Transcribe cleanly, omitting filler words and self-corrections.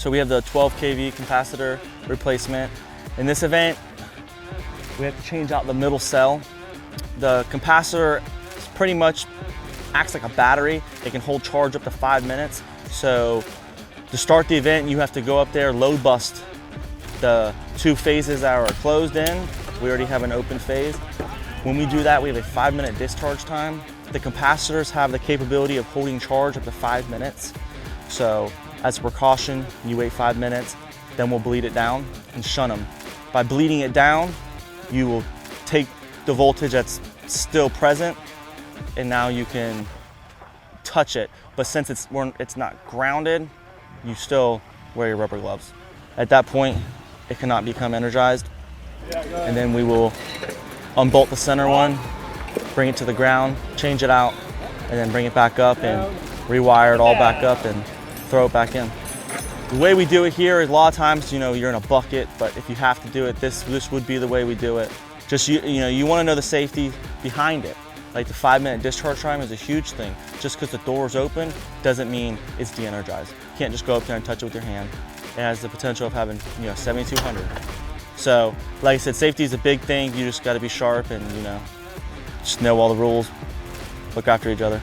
So we have the 12 kV capacitor replacement. In this event, we have to change out the middle cell. The capacitor pretty much acts like a battery. It can hold charge up to 5 minutes. So to start the event, you have to go up there, load bust the 2 phases that are closed in. We already have an open phase. When we do that, we have a 5-minute discharge time. The capacitors have the capability of holding charge up to 5 minutes. So as a precaution, you wait 5 minutes, then we'll bleed it down and shunt them. By bleeding it down, you will take the voltage that's still present, and now you can touch it. But since it's not grounded, you still wear your rubber gloves. At that point, it cannot become energized. And then we will unbolt the center one, bring it to the ground, change it out, and then bring it back up and rewire it all back up and throw it back in. The way we do it here is a lot of times, you're in a bucket, but if you have to do it, this would be the way we do it. Just, you want to know the safety behind it. Like the 5-minute discharge time is a huge thing. Just because the door's open doesn't mean it's de-energized. You can't just go up there and touch it with your hand. It has the potential of having, 7,200. So, like I said, safety is a big thing. You just got to be sharp and, just know all the rules, look after each other.